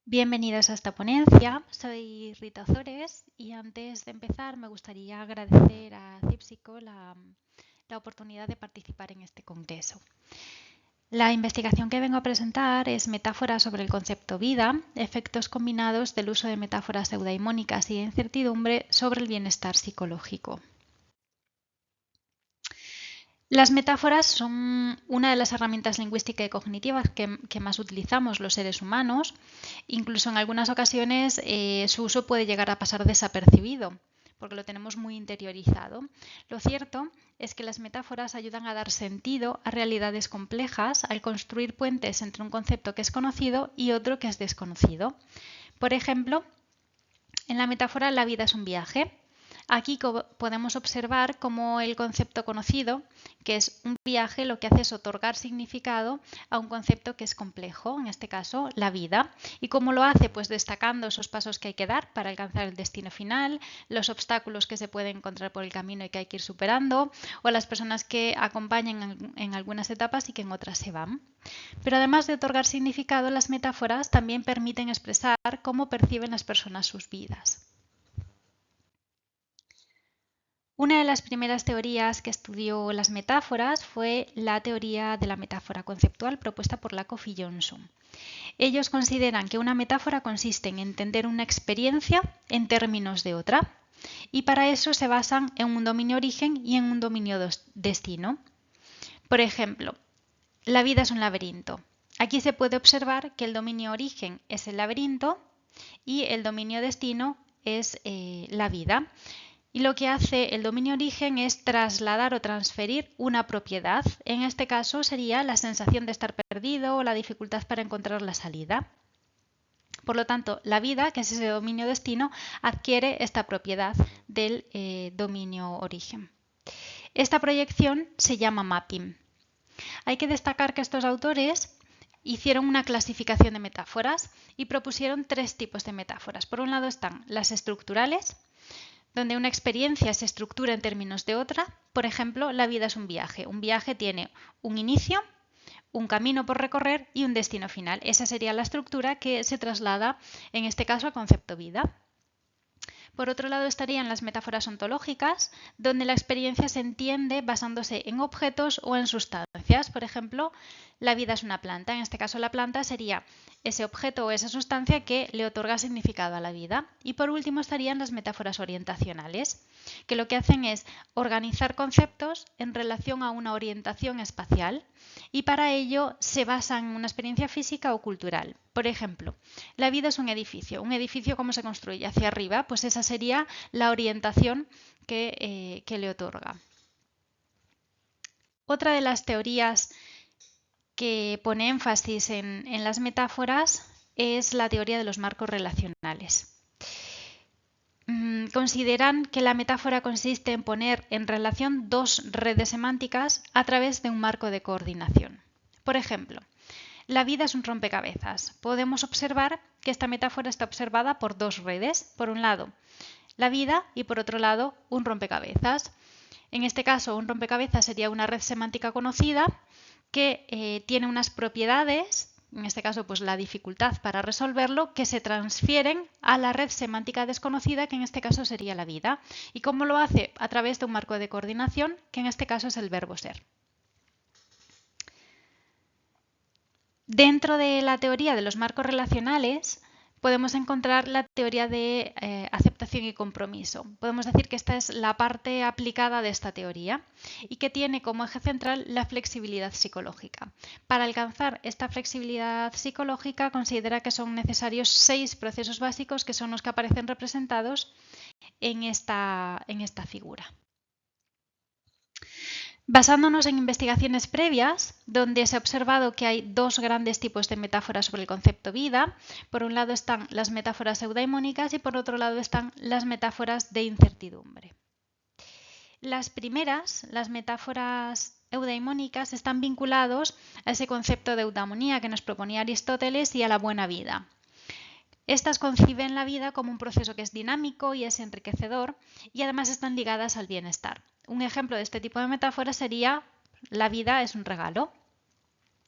Bienvenidos a esta ponencia, soy Rita Ozores y antes de empezar me gustaría agradecer a Cipsico la oportunidad de participar en este congreso. La investigación que vengo a presentar es metáforas sobre el concepto vida, efectos combinados del uso de metáforas eudaimónicas y de incertidumbre sobre el bienestar psicológico. Las metáforas son una de las herramientas lingüísticas y cognitivas que más utilizamos los seres humanos. Incluso en algunas ocasiones su uso puede llegar a pasar desapercibido, porque lo tenemos muy interiorizado. Lo cierto es que las metáforas ayudan a dar sentido a realidades complejas al construir puentes entre un concepto que es conocido y otro que es desconocido. Por ejemplo, en la metáfora la vida es un viaje. Aquí podemos observar cómo el concepto conocido, que es un viaje, lo que hace es otorgar significado a un concepto que es complejo, en este caso la vida. ¿Y cómo lo hace? Pues destacando esos pasos que hay que dar para alcanzar el destino final, los obstáculos que se pueden encontrar por el camino y que hay que ir superando, o las personas que acompañan en algunas etapas y que en otras se van. Pero además de otorgar significado, las metáforas también permiten expresar cómo perciben las personas sus vidas. Una de las primeras teorías que estudió las metáforas fue la teoría de la metáfora conceptual propuesta por Lakoff y Johnson. Ellos consideran que una metáfora consiste en entender una experiencia en términos de otra, y para eso se basan en un dominio origen y en un dominio destino. Por ejemplo, la vida es un laberinto. Aquí se puede observar que el dominio origen es el laberinto y el dominio destino es la vida. Y lo que hace el dominio origen es trasladar o transferir una propiedad. En este caso sería la sensación de estar perdido o la dificultad para encontrar la salida. Por lo tanto, la vida, que es ese dominio destino, adquiere esta propiedad del dominio origen. Esta proyección se llama mapping. Hay que destacar que estos autores hicieron una clasificación de metáforas y propusieron tres tipos de metáforas. Por un lado están las estructurales, donde una experiencia se estructura en términos de otra. Por ejemplo, la vida es un viaje. Un viaje tiene un inicio, un camino por recorrer y un destino final. Esa sería la estructura que se traslada, en este caso, al concepto vida. Por otro lado estarían las metáforas ontológicas, donde la experiencia se entiende basándose en objetos o en sustancias. Por ejemplo, la vida es una planta. En este caso la planta sería ese objeto o esa sustancia que le otorga significado a la vida. Y por último estarían las metáforas orientacionales, que lo que hacen es organizar conceptos en relación a una orientación espacial, y para ello se basan en una experiencia física o cultural. Por ejemplo, la vida es un edificio. Un edificio, ¿cómo se construye? Hacia arriba, pues esa sería la orientación que le otorga. Otra de las teorías que pone énfasis en las metáforas es la teoría de los marcos relacionales. Consideran que la metáfora consiste en poner en relación dos redes semánticas a través de un marco de coordinación. Por ejemplo, la vida es un rompecabezas. Podemos observar que esta metáfora está observada por dos redes. Por un lado, la vida y por otro lado, un rompecabezas. En este caso, un rompecabezas sería una red semántica conocida que tiene unas propiedades, en este caso pues la dificultad para resolverlo, que se transfieren a la red semántica desconocida, que en este caso sería la vida. ¿Y cómo lo hace? A través de un marco de coordinación, que en este caso es el verbo ser. Dentro de la teoría de los marcos relacionales podemos encontrar la teoría de aceptación y compromiso. Podemos decir que esta es la parte aplicada de esta teoría y que tiene como eje central la flexibilidad psicológica. Para alcanzar esta flexibilidad psicológica considera que son necesarios 6 procesos básicos que son los que aparecen representados en esta figura. Basándonos en investigaciones previas, donde se ha observado que hay dos grandes tipos de metáforas sobre el concepto vida. Por un lado están las metáforas eudaimónicas y por otro lado están las metáforas de incertidumbre. Las primeras, las metáforas eudaimónicas, están vinculados a ese concepto de eudamonía que nos proponía Aristóteles y a la buena vida. Estas conciben la vida como un proceso que es dinámico y es enriquecedor, y además están ligadas al bienestar. Un ejemplo de este tipo de metáfora sería: la vida es un regalo.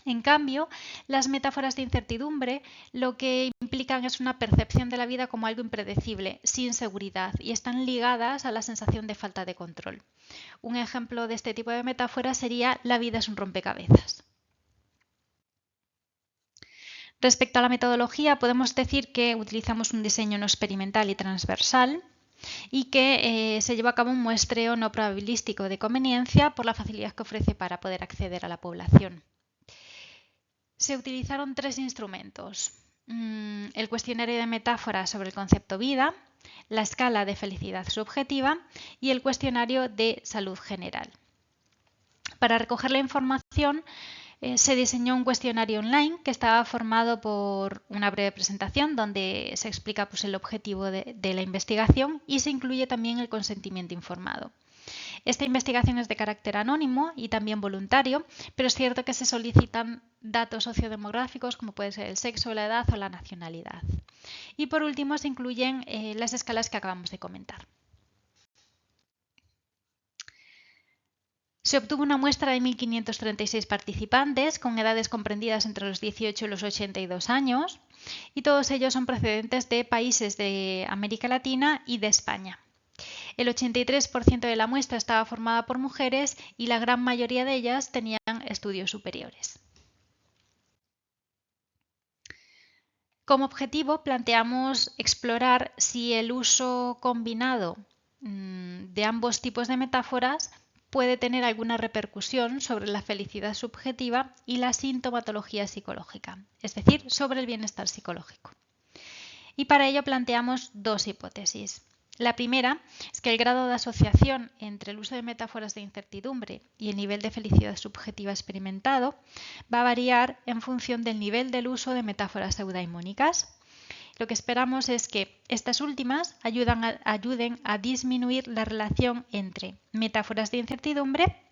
En cambio, las metáforas de incertidumbre lo que implican es una percepción de la vida como algo impredecible, sin seguridad, y están ligadas a la sensación de falta de control. Un ejemplo de este tipo de metáfora sería la vida es un rompecabezas. Respecto a la metodología, podemos decir que utilizamos un diseño no experimental y transversal y que se lleva a cabo un muestreo no probabilístico de conveniencia por la facilidad que ofrece para poder acceder a la población. Se utilizaron 3 instrumentos: el cuestionario de metáforas sobre el concepto vida, la escala de felicidad subjetiva y el cuestionario de salud general. Para recoger la información se diseñó un cuestionario online que estaba formado por una breve presentación donde se explica el objetivo de la investigación y se incluye también el consentimiento informado. Esta investigación es de carácter anónimo y también voluntario, pero es cierto que se solicitan datos sociodemográficos como puede ser el sexo, la edad o la nacionalidad. Y por último se incluyen las escalas que acabamos de comentar. Se obtuvo una muestra de 1.536 participantes con edades comprendidas entre los 18 y los 82 años y todos ellos son procedentes de países de América Latina y de España. El 83% de la muestra estaba formada por mujeres y la gran mayoría de ellas tenían estudios superiores. Como objetivo planteamos explorar si el uso combinado de ambos tipos de metáforas puede tener alguna repercusión sobre la felicidad subjetiva y la sintomatología psicológica, es decir, sobre el bienestar psicológico. Y para ello planteamos 2 hipótesis. La primera es que el grado de asociación entre el uso de metáforas de incertidumbre y el nivel de felicidad subjetiva experimentado va a variar en función del nivel del uso de metáforas eudaimónicas. Lo que esperamos es que estas últimas ayuden a disminuir la relación entre metáforas de incertidumbre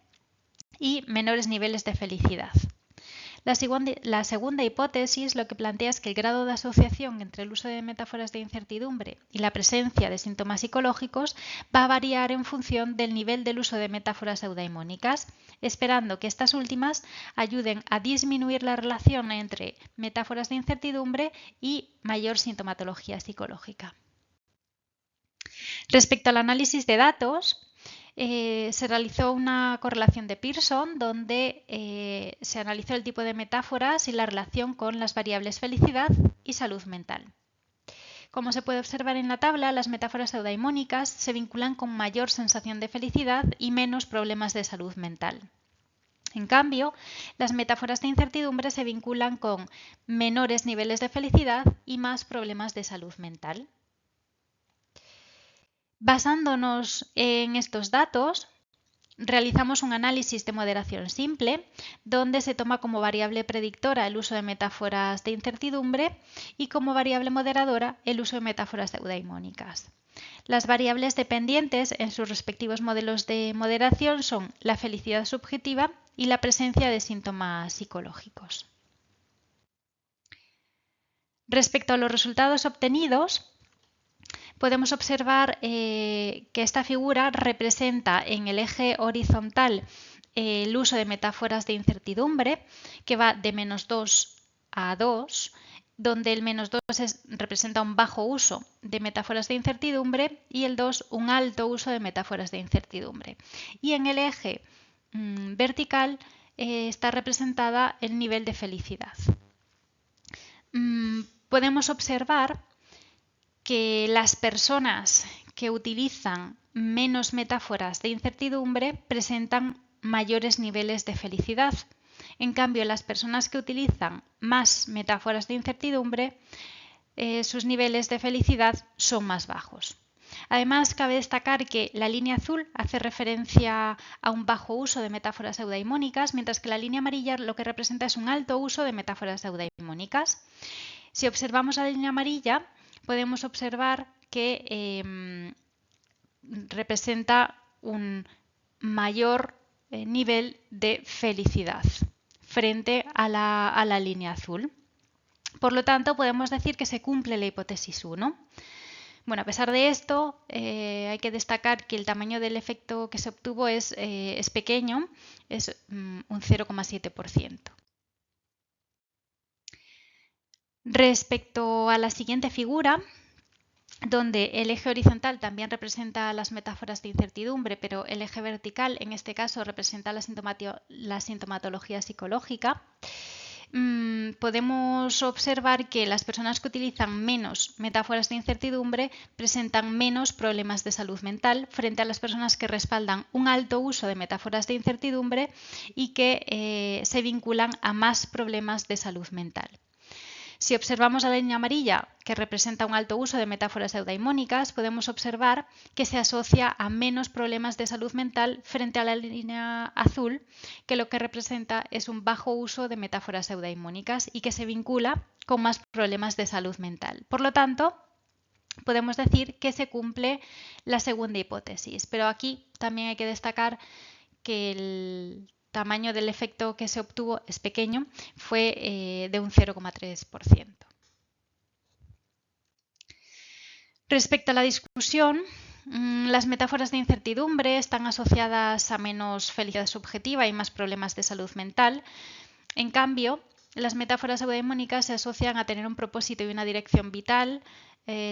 y menores niveles de felicidad. La segunda hipótesis lo que plantea es que el grado de asociación entre el uso de metáforas de incertidumbre y la presencia de síntomas psicológicos va a variar en función del nivel del uso de metáforas eudaimónicas, esperando que estas últimas ayuden a disminuir la relación entre metáforas de incertidumbre y mayor sintomatología psicológica. Respecto al análisis de datos, se realizó una correlación de Pearson donde se analizó el tipo de metáforas y la relación con las variables felicidad y salud mental. Como se puede observar en la tabla, las metáforas eudaimónicas se vinculan con mayor sensación de felicidad y menos problemas de salud mental. En cambio, las metáforas de incertidumbre se vinculan con menores niveles de felicidad y más problemas de salud mental. Basándonos en estos datos, realizamos un análisis de moderación simple, donde se toma como variable predictora el uso de metáforas de incertidumbre y como variable moderadora el uso de metáforas eudaimónicas. Las variables dependientes en sus respectivos modelos de moderación son la felicidad subjetiva y la presencia de síntomas psicológicos. Respecto a los resultados obtenidos, podemos observar que esta figura representa en el eje horizontal el uso de metáforas de incertidumbre, que va de -2 a 2, donde el -2 representa un bajo uso de metáforas de incertidumbre y el 2 un alto uso de metáforas de incertidumbre. Y en el eje vertical está representada el nivel de felicidad. Podemos observar que las personas que utilizan menos metáforas de incertidumbre presentan mayores niveles de felicidad. En cambio, las personas que utilizan más metáforas de incertidumbre, sus niveles de felicidad son más bajos. Además, cabe destacar que la línea azul hace referencia a un bajo uso de metáforas eudaimónicas, mientras que la línea amarilla lo que representa es un alto uso de metáforas eudaimónicas. Si observamos la línea amarilla, podemos observar que representa un mayor nivel de felicidad frente a la línea azul. Por lo tanto, podemos decir que se cumple la hipótesis 1. Bueno, a pesar de esto, hay que destacar que el tamaño del efecto que se obtuvo es pequeño, es un 0,7%. Respecto a la siguiente figura, donde el eje horizontal también representa las metáforas de incertidumbre, pero el eje vertical en este caso representa la sintomatología psicológica, podemos observar que las personas que utilizan menos metáforas de incertidumbre presentan menos problemas de salud mental frente a las personas que respaldan un alto uso de metáforas de incertidumbre y que se vinculan a más problemas de salud mental. Si observamos la línea amarilla, que representa un alto uso de metáforas eudaimónicas, podemos observar que se asocia a menos problemas de salud mental frente a la línea azul, que lo que representa es un bajo uso de metáforas eudaimónicas y que se vincula con más problemas de salud mental. Por lo tanto, podemos decir que se cumple la segunda hipótesis, pero aquí también hay que destacar que el tamaño del efecto que se obtuvo es pequeño, fue de un 0,3%. Respecto a la discusión, las metáforas de incertidumbre están asociadas a menos felicidad subjetiva y más problemas de salud mental. En cambio, las metáforas eudaimónicas se asocian a tener un propósito y una dirección vital,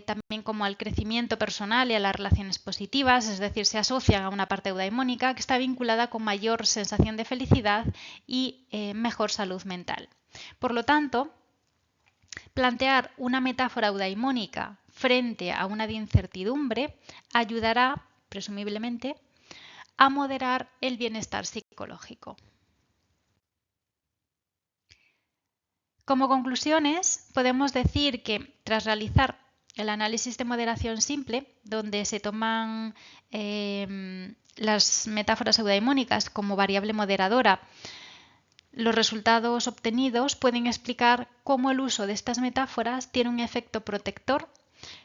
también como al crecimiento personal y a las relaciones positivas, es decir, se asocian a una parte eudaimónica que está vinculada con mayor sensación de felicidad y mejor salud mental. Por lo tanto, plantear una metáfora eudaimónica frente a una de incertidumbre ayudará, presumiblemente, a moderar el bienestar psicológico. Como conclusiones, podemos decir que tras realizar el análisis de moderación simple, donde se toman las metáforas eudaimónicas como variable moderadora, los resultados obtenidos pueden explicar cómo el uso de estas metáforas tiene un efecto protector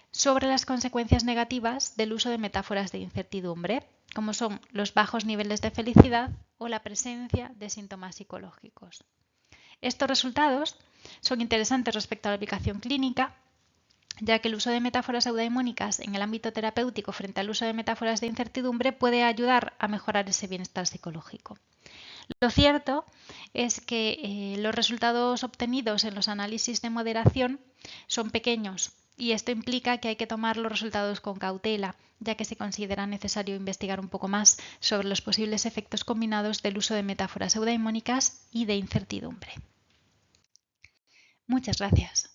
sobre las consecuencias negativas del uso de metáforas de incertidumbre, como son los bajos niveles de felicidad o la presencia de síntomas psicológicos. Estos resultados son interesantes respecto a la aplicación clínica, ya que el uso de metáforas eudaimónicas en el ámbito terapéutico frente al uso de metáforas de incertidumbre puede ayudar a mejorar ese bienestar psicológico. Lo cierto es que los resultados obtenidos en los análisis de moderación son pequeños y esto implica que hay que tomar los resultados con cautela, ya que se considera necesario investigar un poco más sobre los posibles efectos combinados del uso de metáforas eudaimónicas y de incertidumbre. Muchas gracias.